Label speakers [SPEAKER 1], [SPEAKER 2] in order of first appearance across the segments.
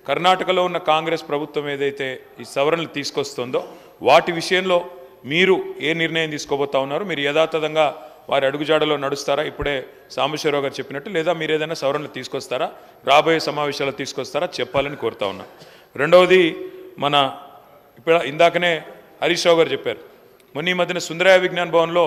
[SPEAKER 1] కర్ణాటకలో ఉన్న కాంగ్రెస్ ప్రభుత్వం ఏదైతే ఈ సవరణలు తీసుకొస్తుందో వాటి విషయంలో మీరు ఏ నిర్ణయం తీసుకోబోతా ఉన్నారు? మీరు యథాతథంగా వారి అడుగుజాడలో నడుస్తారా ఇప్పుడే సాంబశివరావు గారు చెప్పినట్టు, లేదా మీరు ఏదైనా సవరణలు తీసుకొస్తారా, రాబోయే సమావేశాలు తీసుకొస్తారా చెప్పాలని కోరుతా ఉన్నా. రెండవది, మన ఇప్పుడు ఇందాకనే హరీష్ రావు గారు చెప్పారు, మొన్న ఈ మధ్యన సుందరయ్య విజ్ఞాన్ భవన్లో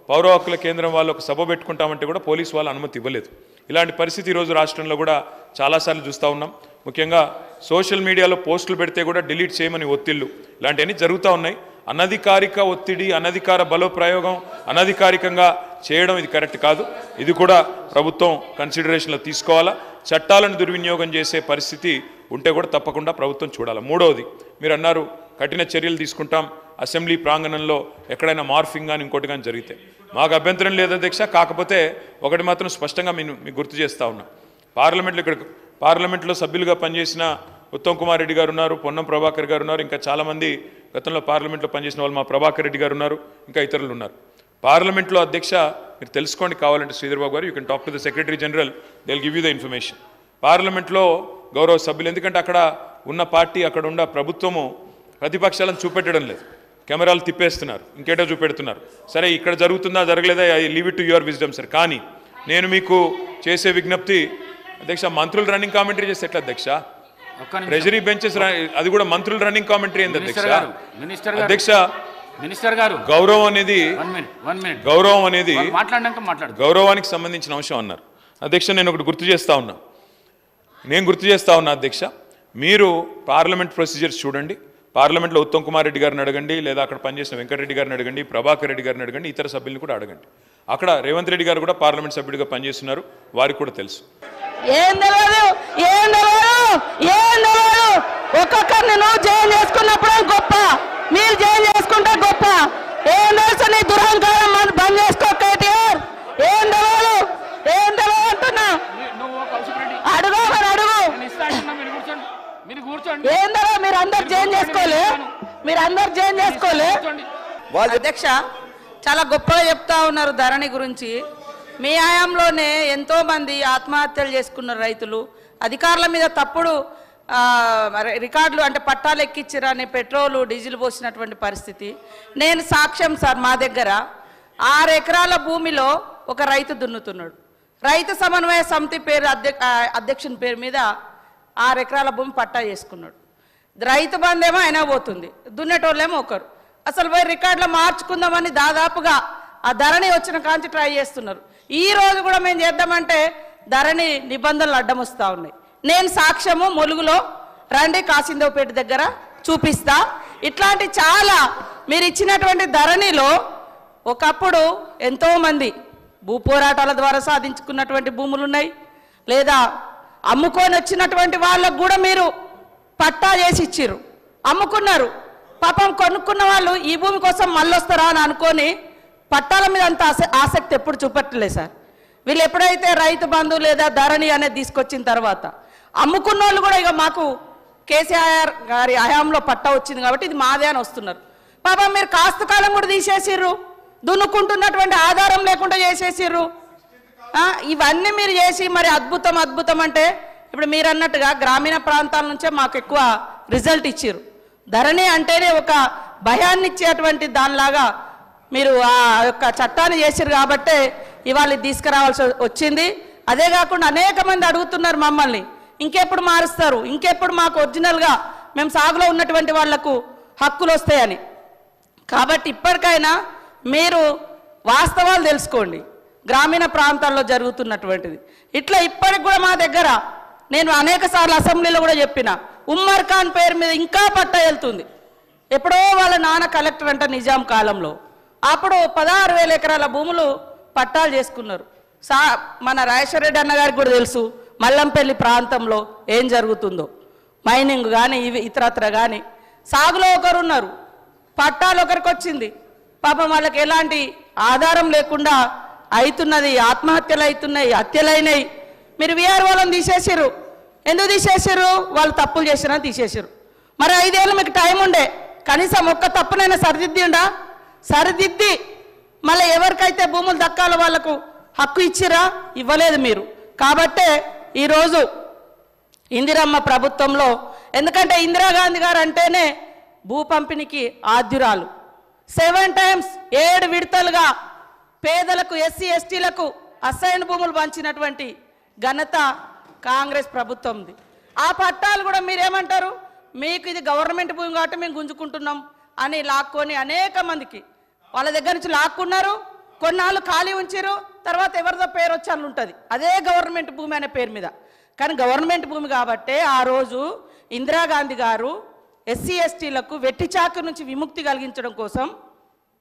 [SPEAKER 1] పౌర హక్కుల కేంద్రం వాళ్ళు ఒక సభ పెట్టుకుంటామంటే కూడా పోలీసు వాళ్ళు అనుమతి ఇవ్వలేదు. ఇలాంటి పరిస్థితి ఈరోజు రాష్ట్రంలో కూడా చాలాసార్లు చూస్తూ ఉన్నాం. ముఖ్యంగా సోషల్ మీడియాలో పోస్టులు పెడితే కూడా డిలీట్ చేయమని ఒత్తిళ్లు ఇలాంటివన్నీ జరుగుతూ ఉన్నాయి. అనధికారిక ఒత్తిడి, అనధికార బలప్రయోగం, అనధికారికంగా చేయడం ఇది కరెక్ట్ కాదు. ఇది కూడా ప్రభుత్వం కన్సిడరేషన్లో తీసుకోవాలా. చట్టాలను దుర్వినియోగం చేసే పరిస్థితి ఉంటే కూడా తప్పకుండా ప్రభుత్వం చూడాలి. మూడవది, మీరు అన్నారు కఠిన చర్యలు తీసుకుంటాం అసెంబ్లీ ప్రాంగణంలో ఎక్కడైనా మార్ఫింగ్ కానీ ఇంకోటి కానీ జరిగితే. మాకు అభ్యంతరం లేదు అధ్యక్ష. కాకపోతే ఒకటి మాత్రం స్పష్టంగా మీకు గుర్తు చేస్తూ ఉన్నా, పార్లమెంట్లో సభ్యులుగా పనిచేసిన ఉత్తమ్ కుమార్ రెడ్డి గారు ఉన్నారు, పొన్నం ప్రభాకర్ గారు ఉన్నారు, ఇంకా చాలామంది గతంలో పార్లమెంట్లో పనిచేసిన వాళ్ళు, మా ప్రభాకర్ రెడ్డి గారు ఉన్నారు, ఇంకా ఇతరులు ఉన్నారు. పార్లమెంట్లో అధ్యక్ష మీరు తెలుసుకోండి కావాలంటే శ్రీధర్ బాబు గారు, you can talk to the secretary general, they will give you the information. పార్లమెంట్లో గౌరవ సభ్యులు, ఎందుకంటే అక్కడ ఉన్న పార్టీ, అక్కడ ఉన్న ప్రభుత్వము ప్రతిపక్షాలను చూపెట్టడం లేదు, కెమెరాలు తిప్పేస్తున్నారు, ఇంకేటో చూపెడుతున్నారు. సరే ఇక్కడ జరుగుతుందా జరగలేదా, I leave it to your wisdom sir. కానీ నేను మీకు చేసే విజ్ఞప్తి అధ్యక్ష, మంత్రులు రన్నింగ్ కామెంటరీ చేస్తే ఎట్లా అధ్యక్ష? ట్రెజరీ బెంచెస్ అది కూడా మంత్రులు రన్నింగ్ కామెంటరీ ఏంది అధ్యక్ష? అధ్యక్ష
[SPEAKER 2] మినిస్టర్ గారు,
[SPEAKER 1] గౌరవం అనేది గౌరవానికి సంబంధించిన అంశం అన్నారు అధ్యక్ష. నేను ఒకటి గుర్తు చేస్తా ఉన్నా అధ్యక్ష, మీరు పార్లమెంట్ ప్రొసీజర్స్ చూడండి. పార్లమెంట్లో ఉత్తమ్ కుమార్ రెడ్డి గారిని అడగండి, లేదా అక్కడ పనిచేసిన వెంకటరెడ్డి గారిని అడగండి, ప్రభాకర్ రెడ్డి గారిని అడగండి, ఇతర సభ్యులను కూడా అడగండి. అక్కడ రేవంత్ రెడ్డి గారు కూడా పార్లమెంట్ సభ్యుడిగా పనిచేస్తున్నారు, వారికి కూడా తెలుసు.
[SPEAKER 3] ఒక్కొక్కరిని నువ్వు జైలు చేసుకున్నప్పుడు గొప్ప, మీరు జైలు చేసుకుంటే గొప్ప. ఏం తెలుసు నీ దురహంకారం, బంద్ చేసుకో కేటీఆర్. ఏం తెలియదు అంటున్నా, అడుగు మరి అడుగు. ఏందో మీరు అందరు జైలు చేసుకోలే. అధ్యక్ష, చాలా గొప్పగా చెప్తా ఉన్నారు ధరణి గురించి. మీ హయాంలోనే ఎంతో మంది ఆత్మహత్యలు చేసుకున్నారు రైతులు. అధికారుల మీద తప్పుడు రికార్డులు, అంటే పట్టాలు ఎక్కించిరని పెట్రోలు డీజిల్ పోసినటువంటి పరిస్థితి నేను సాక్ష్యం సార్. మా దగ్గర 6 ఎకరాల భూమిలో ఒక రైతు దున్నుతున్నాడు. రైతు సమన్వయ సమితి పేరు అధ్యక్షుని పేరు మీద 6 ఎకరాల భూమి పట్టా చేసుకున్నాడు. రైతు బంధేమో అయినా పోతుంది, దున్నేటోళ్ళేమో ఒకరు. అసలు పోయి రికార్డులో మార్చుకుందామని దాదాపుగా ఆ ధరణి వచ్చిన కాంచి ట్రై చేస్తున్నారు. ఈ రోజు కూడా మేము చేద్దామంటే ధరణి నిబంధనలు అడ్డం వస్తూ ఉన్నాయి. నేను సాక్ష్యము ములుగులో రండి, కాసిందేవపేట దగ్గర చూపిస్తా. ఇట్లాంటి చాలా మీరు ఇచ్చినటువంటి ధరణిలో ఒకప్పుడు ఎంతోమంది భూ పోరాటాల ద్వారా సాధించుకున్నటువంటి భూములు ఉన్నాయి, లేదా అమ్ముకొని వచ్చినటువంటి వాళ్ళకు కూడా మీరు పట్టా చేసి ఇచ్చిర్రు, అమ్ముకున్నారు. పాపం కొనుక్కున్న వాళ్ళు ఈ భూమి కోసం మళ్ళీ వస్తారా అని అనుకొని పట్టాల మీద అంత ఆసక్తి ఎప్పుడు చూపెట్టలేదు సార్. వీళ్ళు ఎప్పుడైతే రైతు బంధు లేదా ధరణి అనేది తీసుకొచ్చిన తర్వాత అమ్ముకున్న వాళ్ళు కూడా ఇక మాకు కేసీఆర్ గారి హయాంలో పట్టా వచ్చింది కాబట్టి ఇది మాదే అని వస్తున్నారు. పాపం మీరు కాస్త కాలం కూడా తీసేసిర్రు, దున్నుకుంటున్నటువంటి ఆధారం లేకుండా చేసేసిర్రు. ఇవన్నీ మీరు చేసి మరి అద్భుతం అంటే ఇప్పుడు మీరు అన్నట్టుగా గ్రామీణ ప్రాంతాల నుంచే మాకు ఎక్కువ రిజల్ట్ ఇచ్చిర్రు. ధరణి అంటేనే ఒక భయాన్ని ఇచ్చేటువంటి దానిలాగా మీరు ఆ యొక్క చట్టాన్ని చేసిర్రు కాబట్టే ఇవాళ తీసుకురావాల్సి వచ్చింది. అదే కాకుండా అనేక మంది అడుగుతున్నారు మమ్మల్ని, ఇంకెప్పుడు మారుస్తారు, ఇంకెప్పుడు మాకు ఒరిజినల్గా మేము సాగులో ఉన్నటువంటి వాళ్లకు హక్కులు వస్తాయని. కాబట్టి ఇప్పటికైనా మీరు వాస్తవాలు తెలుసుకోండి, గ్రామీణ ప్రాంతాల్లో జరుగుతున్నటువంటిది. ఇట్లా ఇప్పటికి కూడా మా దగ్గర నేను అనేక సార్లు అసెంబ్లీలో కూడా చెప్పిన, ఉమ్మర్ ఖాన్ పేరు మీద ఇంకా పట్టా వెళ్తుంది. ఎప్పుడో వాళ్ళ నాన్న కలెక్టర్ అంట నిజాం కాలంలో, అప్పుడు 16,000 ఎకరాల భూములు పట్టాలు చేసుకున్నారు. మన రాజేశ్వర రెడ్డి అన్న గారికి కూడా తెలుసు మల్లంపల్లి ప్రాంతంలో ఏం జరుగుతుందో, మైనింగ్ కానీ ఇవి ఇతరత్ర కానీ. సాగులో ఒకరు ఉన్నారు, పట్టాలు ఒకరికి వచ్చింది, పాపం వాళ్ళకి ఎలాంటి ఆధారం లేకుండా అవుతున్నది, ఆత్మహత్యలు అవుతున్నాయి, హత్యలైనాయి. మీరు వీఆర్ఓలను తీసేసారు. ఎందుకు తీసేసారు? వాళ్ళు తప్పులు చేసినా తీసేసారు. మరి 5 ఏళ్ళు మీకు టైం ఉండే, కనీసం ఒక్క తప్పునైనా సరిదిద్ది మళ్ళీ ఎవరికైతే భూములు దక్కాలో వాళ్ళకు హక్కు ఇచ్చిరా? ఇవ్వలేదు మీరు. కాబట్టే ఈరోజు ఇందిరమ్మ ప్రభుత్వంలో. ఎందుకంటే ఇందిరాగాంధీ గారు అంటేనే భూ పంపిణీకి ఆద్యురాలు. 7 times 7 విడతలుగా పేదలకు ఎస్సీ ఎస్టీలకు అసైన్ భూములు పంచినటువంటి ఘనత కాంగ్రెస్ ప్రభుత్వంది. ఆ పట్టాలు కూడా మీరేమంటారు, మీకు ఇది గవర్నమెంట్ భూమి కాబట్టి మేము గుంజుకుంటున్నాం అని లాక్కొని అనేక మందికి వాళ్ళ దగ్గర నుంచి లాక్కున్నారు. కొన్నాళ్ళు ఖాళీ ఉంచారు, తర్వాత ఎవరిదో పేరు వచ్చి అని ఉంటుంది అదే గవర్నమెంట్ భూమి అనే పేరు మీద. కానీ గవర్నమెంట్ భూమి కాబట్టే ఆ రోజు ఇందిరాగాంధీ గారు ఎస్సీ ఎస్టీలకు వెట్టి చాకరి నుంచి విముక్తి కలిగించడం కోసం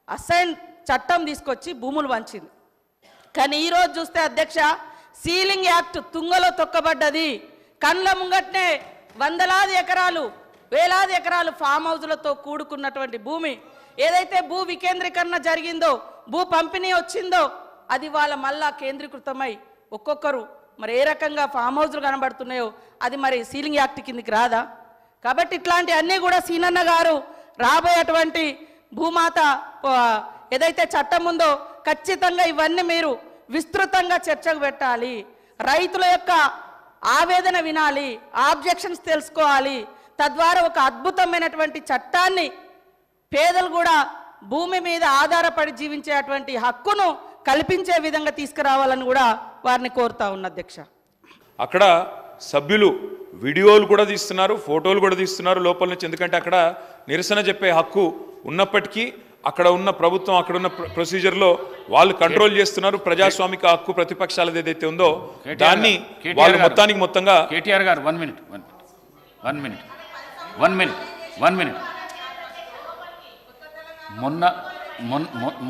[SPEAKER 3] అసైన్ చట్టం తీసుకొచ్చి భూములు పంచింది. కానీ ఈరోజు చూస్తే అధ్యక్ష, సీలింగ్ యాక్ట్ తుంగలో తొక్కబడ్డది. కళ్ళ ముంగట్నే వందలాది ఎకరాలు వేలాది ఎకరాలు ఫామ్ హౌజులతో కూడుకున్నటువంటి భూమి ఏదైతే భూ వికేంద్రీకరణ జరిగిందో, భూ పంపిణీ వచ్చిందో, అది వాళ్ళ మళ్ళా కేంద్రీకృతమై ఒక్కొక్కరు మరి ఏ రకంగా ఫామ్ హౌజులు కనబడుతున్నాయో అది మరి సీలింగ్ యాక్ట్ కిందికి రాదా? కాబట్టి ఇట్లాంటి అన్నీ కూడా సీనన్న గారు రాబోయేటువంటి భూమాత ఏదైతే చట్టం ఉందో ఖచ్చితంగా ఇవన్నీ మీరు విస్తృతంగా చర్చకు పెట్టాలి. రైతుల యొక్క ఆవేదన వినాలి, ఆబ్జెక్షన్స్ తెలుసుకోవాలి. తద్వారా ఒక అద్భుతమైనటువంటి చట్టాన్ని పేదలు కూడా భూమి మీద ఆధారపడి జీవించేటువంటి హక్కును కల్పించే విధంగా తీసుకురావాలని కూడా వారిని కోరుతా ఉన్న అధ్యక్ష.
[SPEAKER 1] అక్కడ సభ్యులు వీడియోలు కూడా తీస్తున్నారు, ఫోటోలు కూడా తీస్తున్నారు లోపల నుంచి. ఎందుకంటే అక్కడ నిరసన చెప్పే హక్కు ఉన్నప్పటికీ అక్కడ ఉన్న ప్రభుత్వం అక్కడ ఉన్న ప్రొసీజర్లో వాళ్ళు కంట్రోల్ చేస్తున్నారు. ప్రజాస్వామిక హక్కు ప్రతిపక్షాలది ఏదైతే ఉందో దాన్ని వాళ్ళు మొత్తానికి మొత్తంగా.
[SPEAKER 2] కేటీఆర్ గారు 1 minute.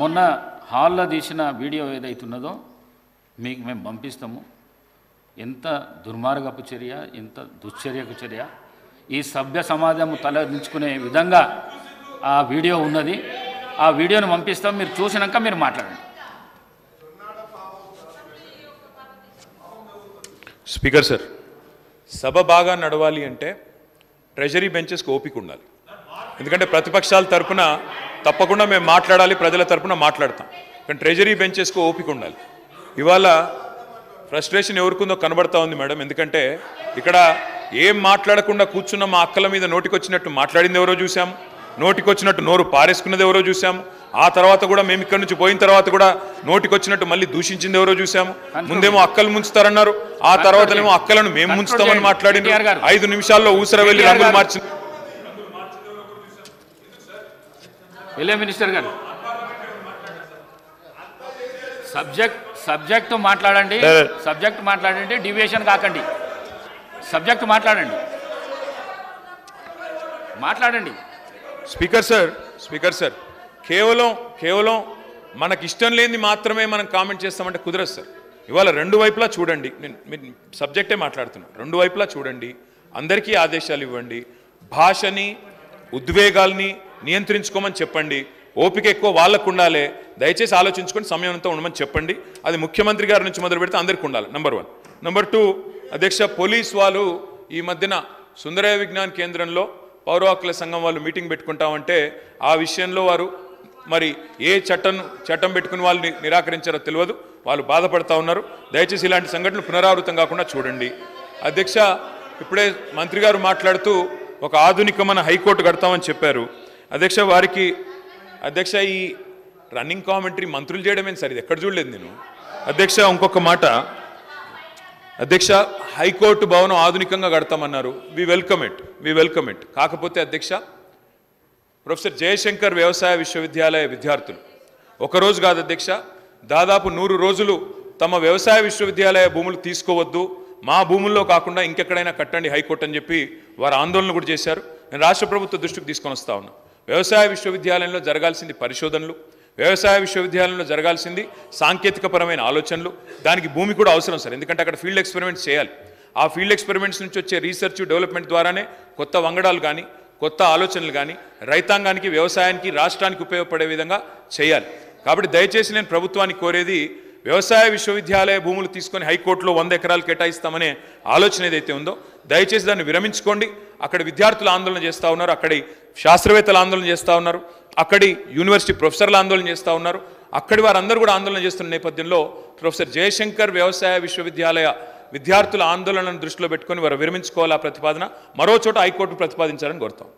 [SPEAKER 2] మొన్న హాల్లో తీసిన వీడియో ఏదైతున్నదో మీకు మేము పంపిస్తాము. ఎంత దుర్మార్గపు చర్య, ఎంత దుశ్చర్యకు చర్య. ఈ సభ్య సమాజం తలదించుకునే విధంగా ఆ వీడియో ఉన్నది. ఆ వీడియోను పంపిస్తాం, మీరు చూసినాక మీరు మాట్లాడండి.
[SPEAKER 1] స్పీకర్ సార్, సభ బాగా నడవాలి అంటే ట్రెజరీ బెంచెస్కి ఓపిక ఉండాలి. ఎందుకంటే ప్రతిపక్షాల తరపున తప్పకుండా మేము మాట్లాడాలి, ప్రజల తరపున మాట్లాడతాం. కానీ ట్రెజరీ బెంచెస్కి ఓపిక ఉండాలి. ఇవాళ ఫ్రస్ట్రేషన్ ఎవరికుందో కనబడతా ఉంది మేడం. ఎందుకంటే ఇక్కడ ఏం మాట్లాడకుండా కూర్చున్న మా అక్కల మీద నోటికొచ్చినట్టు మాట్లాడింది ఎవరో చూసాము, నోటికొచ్చినట్టు నోరు పారేసుకున్నది ఎవరో చూసాము. ఆ తర్వాత కూడా మేము ఇక్కడి నుంచి పోయిన తర్వాత కూడా నోటికొచ్చినట్టు మళ్ళీ దూషించింది ఎవరో చూసాము. ముందేమో అక్కలు ముంచుతారన్నారు, ఆ తర్వాతనేమో అక్కలను మేము ముంచుతామని మాట్లాడింది. 5 నిమిషాల్లో ఊసర వెళ్ళి రంగులు మార్చింది.
[SPEAKER 2] మినిస్టర్ గారు సబ్జెక్ట్ మాట్లాడండి, డివియేషన్ కాకండి. సబ్జెక్ట్ మాట్లాడండి.
[SPEAKER 1] స్పీకర్ సార్, కేవలం మనకి ఇష్టం లేనిది మాత్రమే మనం కామెంట్ చేస్తామంటే కుదరదు సార్. ఇవాళ 2 వైపులా చూడండి. నేను సబ్జెక్టే మాట్లాడుతున్నాను. 2 వైపులా చూడండి, అందరికీ ఆదేశాలు ఇవ్వండి, భాషని ఉద్వేగాల్ని నియంత్రించుకోమని చెప్పండి. ఓపిక ఎక్కువ వాళ్ళకు ఉండాలి, దయచేసి ఆలోచించుకొని సమయంతో ఉండమని చెప్పండి. అది ముఖ్యమంత్రి గారి నుంచి మొదలు పెడితే అందరికీ ఉండాలి. నెంబర్ 1. నెంబర్ 2 అధ్యక్ష, పోలీస్ వాళ్ళు ఈ మధ్యన సుందరయ్య విజ్ఞాన్ కేంద్రంలో పౌర హక్కుల సంఘం వాళ్ళు మీటింగ్ పెట్టుకుంటామంటే ఆ విషయంలో వారు మరి ఏ చట్టం పెట్టుకుని వాళ్ళు నిరాకరించారో తెలియదు, వాళ్ళు బాధపడతా ఉన్నారు. దయచేసి ఇలాంటి సంఘటనలు పునరావృతం కాకుండా చూడండి. అధ్యక్ష, ఇప్పుడే మంత్రి గారు మాట్లాడుతూ ఒక ఆధునికమైన హైకోర్టు కడతామని చెప్పారు. అధ్యక్ష ఈ రన్నింగ్ కామెంటరీ మంత్రులు చేయడమేం సార్, ఇది ఎక్కడ చూడలేదు నేను. అధ్యక్ష ఇంకొక మాట, అధ్యక్ష హైకోర్టు భవనం ఆధునికంగా కడతామన్నారు. We welcome it. కాకపోతే అధ్యక్ష, ప్రొఫెసర్ జయశంకర్ వ్యవసాయ విశ్వవిద్యాలయ విద్యార్థులు ఒకరోజు కాదు అధ్యక్ష, దాదాపు 100 రోజులు తమ వ్యవసాయ విశ్వవిద్యాలయ భూములు తీసుకోవద్దు, మా భూముల్లో కాకుండా ఇంకెక్కడైనా కట్టండి హైకోర్టు అని చెప్పి వారు ఆందోళన కూడా చేశారు. నేను రాష్ట్ర ప్రభుత్వ దృష్టికి తీసుకొని వస్తా ఉన్నా. వ్యవసాయ విశ్వవిద్యాలయంలో జరగాల్సింది పరిశోధనలు, వ్యవసాయ విశ్వవిద్యాలయంలో జరగాల్సింది సాంకేతికపరమైన ఆలోచనలు. దానికి భూమి కూడా అవసరం సార్, ఎందుకంటే అక్కడ ఫీల్డ్ ఎక్స్పెరిమెంట్స్ చేయాలి. ఆ ఫీల్డ్ ఎక్స్పెరిమెంట్స్ నుంచి వచ్చే రీసెర్చ్ డెవలప్మెంట్ ద్వారానే కొత్త వంగడాలు కానీ కొత్త ఆలోచనలు కానీ రైతాంగానికి, వ్యవసాయానికి, రాష్ట్రానికి ఉపయోగపడే విధంగా చేయాలి. కాబట్టి దయచేసి నేను ప్రభుత్వానికి కోరేది, వ్యవసాయ విశ్వవిద్యాలయ భూములు తీసుకొని హైకోర్టులో 100 ఎకరాలు కేటాయిస్తామనే ఆలోచన ఏదైతే ఉందో దయచేసి దాన్ని విరమించుకోండి. అక్కడ విద్యార్థులు ఆందోళన చేస్తూ ఉన్నారు, అక్కడి శాస్త్రవేత్తలు ఆందోళన చేస్తూ ఉన్నారు, అక్కడి యూనివర్సిటీ ప్రొఫెసర్లు ఆందోళన చేస్తూ ఉన్నారు. అక్కడి వారందరూ కూడా ఆందోళన చేస్తున్న నేపథ్యంలో ప్రొఫెసర్ జయశంకర్ వ్యవసాయ విశ్వవిద్యాలయ విద్యార్థుల ఆందోళనను దృష్టిలో పెట్టుకొని వారు విరమించుకోవాలా ప్రతిపాదన మరో చోట హైకోర్టు ప్రతిపాదించాలని కోరుతాం.